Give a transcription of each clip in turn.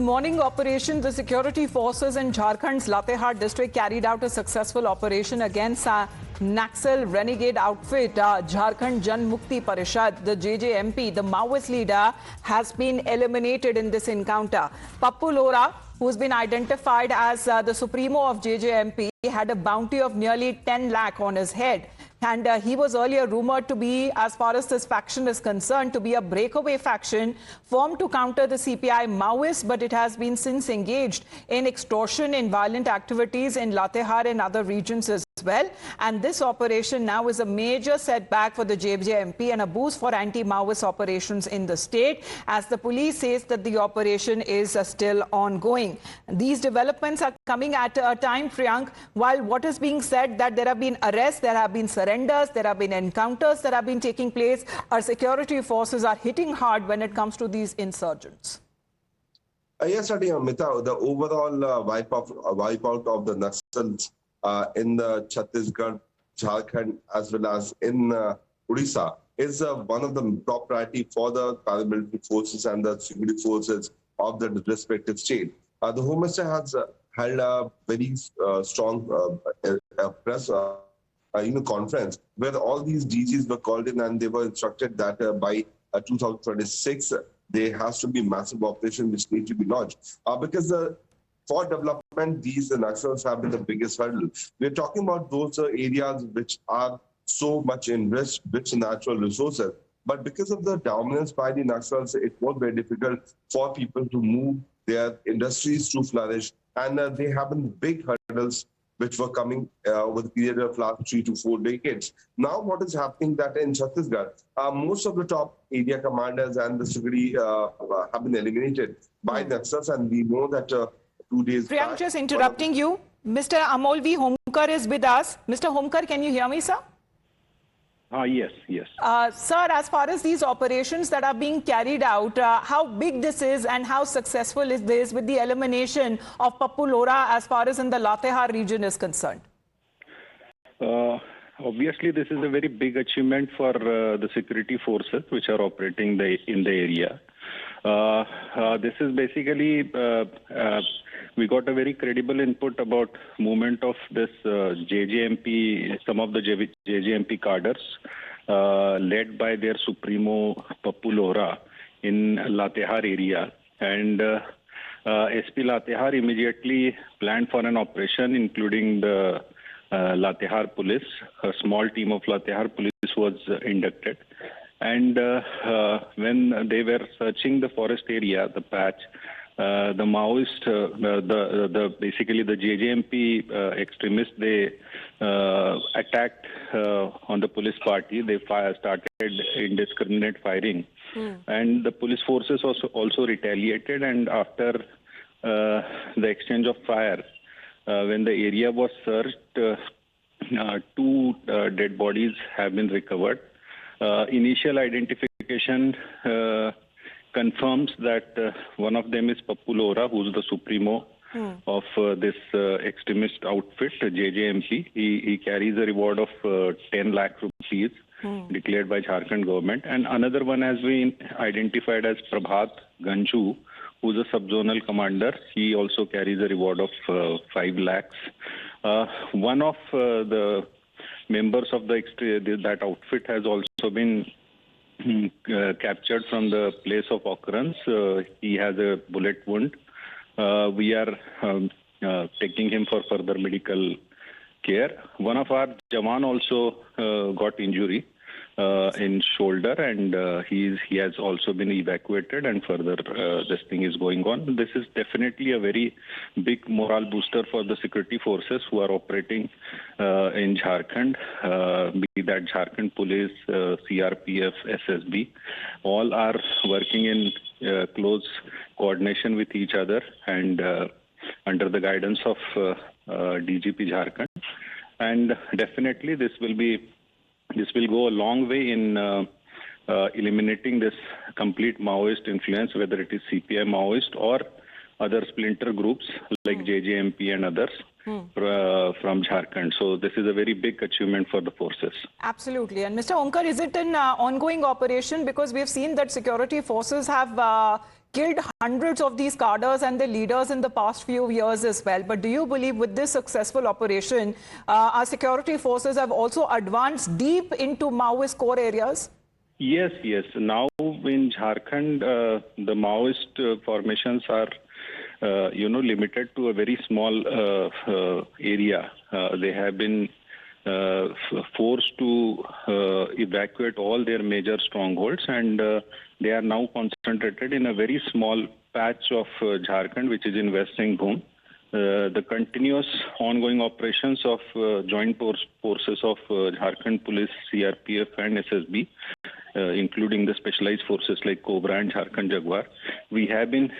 morning operation, the security forces in Jharkhand's Latehar district carried out a successful operation against Naxal renegade outfit, Jharkhand Jan Mukti Parishad. The JJMP, the Maoist leader, has been eliminated in this encounter. Pappu Lohra, who's been identified as the supremo of JJMP, had a bounty of nearly 10 lakh on his head. And he was earlier rumored to be, as far as this faction is concerned, to be a breakaway faction formed to counter the CPI Maoists, but it has been since engaged in extortion and violent activities in Latehar and other regions as well. And this operation now is a major setback for the JJMP and a boost for anti-Maoist operations in the state, as the police says that the operation is still ongoing. These developments are coming at a time, Priyank, while what is being said that there have been arrests, there have been surrenders, there have been encounters that have been taking place. Our security forces are hitting hard when it comes to these insurgents. Yes, Amita, the overall wipeout of the Naxals in the Chhattisgarh, Jharkhand, as well as in Odisha is one of the top priority for the paramilitary forces and the security forces of the respective state. The Home Minister has held a very strong press conference where all these DGs were called in, and they were instructed that by 2026 there has to be massive operation which need to be launched because for development these Naxals have been the biggest hurdle. We're talking about those areas which are so much enriched with natural resources, but because of the dominance by the Naxals, it was very difficult for people to move their industries to flourish, and they have been big hurdles which were coming over the period of last 3 to 4 decades. Now what is happening that in Chhattisgarh, most of the top area commanders and the security have been eliminated by Naxals, and we know that 2 days Priyank, back... just interrupting you. Mr. Amol V. Homkar is with us. Mr. Homkar, can you hear me, sir? Yes. Sir, as far as these operations that are being carried out, how big this is and how successful is this with the elimination of Pappu Lohra as far as in the Latehar region is concerned? Obviously, this is a very big achievement for the security forces which are operating in the area. This is basically, we got a very credible input about movement of this JJMP, some of the JJMP cadres led by their supremo Pappu Lohra in Latehar area. And SP Latehar immediately planned for an operation including the Latehar police. A small team of Latehar police was inducted. And when they were searching the forest area, the patch, the Maoist, basically the JJMP extremists, they attacked on the police party. They started indiscriminate firing, and the police forces also retaliated. And after the exchange of fire, when the area was searched, 2 dead bodies have been recovered. Initial identification confirms that one of them is Pappu Lohra, who's the supremo of this extremist outfit, JJMP. He carries a reward of 10 lakh rupees declared by Jharkhand government. And another one has been identified as Prabhat Ganju, who's a subzonal commander. He also carries a reward of 5 lakhs. One of the members of that outfit has also been captured from the place of occurrence. He has a bullet wound. We are taking him for further medical care. One of our Jawan also got injury in shoulder, and he has also been evacuated, and further this thing is going on. This is definitely a very big morale booster for the security forces who are operating in Jharkhand, be that Jharkhand Police, CRPF, SSB. All are working in close coordination with each other and under the guidance of DGP Jharkhand. And definitely this will go a long way in eliminating this complete Maoist influence, whether it is CPI Maoist or other splinter groups like JJMP and others. from Jharkhand. So this is a very big achievement for the forces. Absolutely. And Mr. Omkar, is it an ongoing operation? Because we've seen that security forces have killed hundreds of these cadres and their leaders in the past few years as well. But do you believe with this successful operation, our security forces have also advanced deep into Maoist core areas? Yes, yes. Now in Jharkhand, the Maoist formations are, limited to a very small area. They have been forced to evacuate all their major strongholds, and they are now concentrated in a very small patch of Jharkhand, which is in West Singhbhum. The continuous ongoing operations of joint forces of Jharkhand Police, CRPF and SSB, including the specialized forces like Cobra and Jharkhand Jaguar, we have been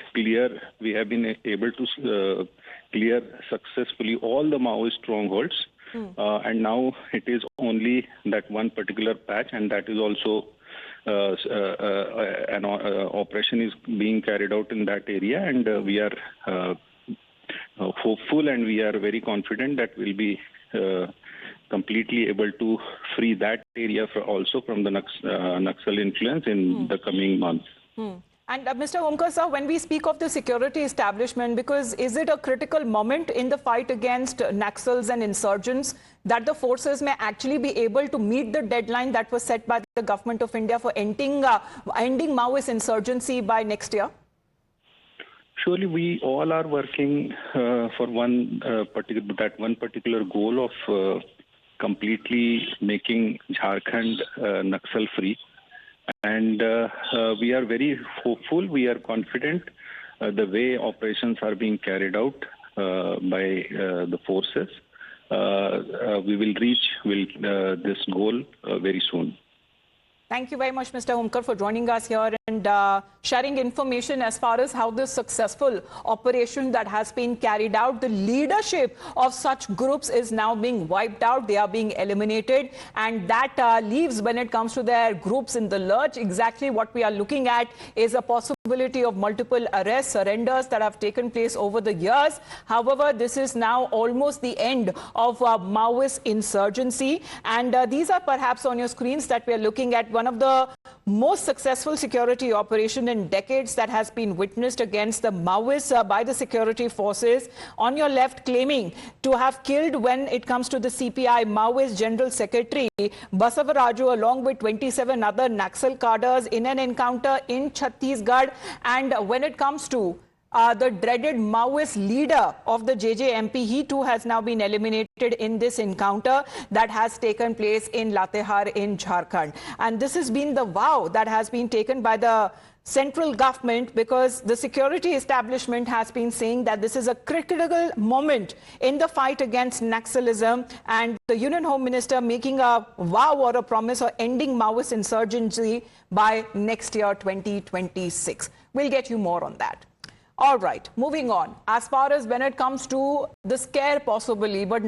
able to clear successfully all the Maoist strongholds. And now it is only that one particular patch, and that is also an operation is being carried out in that area, and we are hopeful and we are very confident that we'll be completely able to free that area also from the Naxal influence in the coming months. And Mr. Omkar sir, when we speak of the security establishment, because is it a critical moment in the fight against Naxals and insurgents that the forces may actually be able to meet the deadline that was set by the government of India for ending Maoist insurgency by next year? Surely we all are working for one particular goal of completely making Jharkhand Naxal free. And we are very hopeful, we are confident the way operations are being carried out by the forces. We will reach this goal very soon. Thank you very much, Mr. Omkar, for joining us here and sharing information as far as how this successful operation that has been carried out. The leadership of such groups is now being wiped out. They are being eliminated. And that leaves, when it comes to their groups in the lurch, exactly what we are looking at is a possibility of multiple arrests, surrenders that have taken place over the years. However, this is now almost the end of Maoist insurgency. And these are perhaps on your screens that we are looking at one of the most successful security operation in decades that has been witnessed against the Maoists by the security forces. On your left, claiming to have killed, when it comes to the CPI Maoist General Secretary Basavaraju, along with 27 other Naxal cadres in an encounter in Chhattisgarh. And when it comes to the dreaded Maoist leader of the JJMP, he too has now been eliminated in this encounter that has taken place in Latehar in Jharkhand. And this has been the vow that has been taken by the central government, because the security establishment has been saying that this is a critical moment in the fight against Naxalism, and the Union Home Minister making a vow or a promise of ending Maoist insurgency by next year, 2026. We'll get you more on that. All right, moving on. As far as when it comes to the scare possibly, but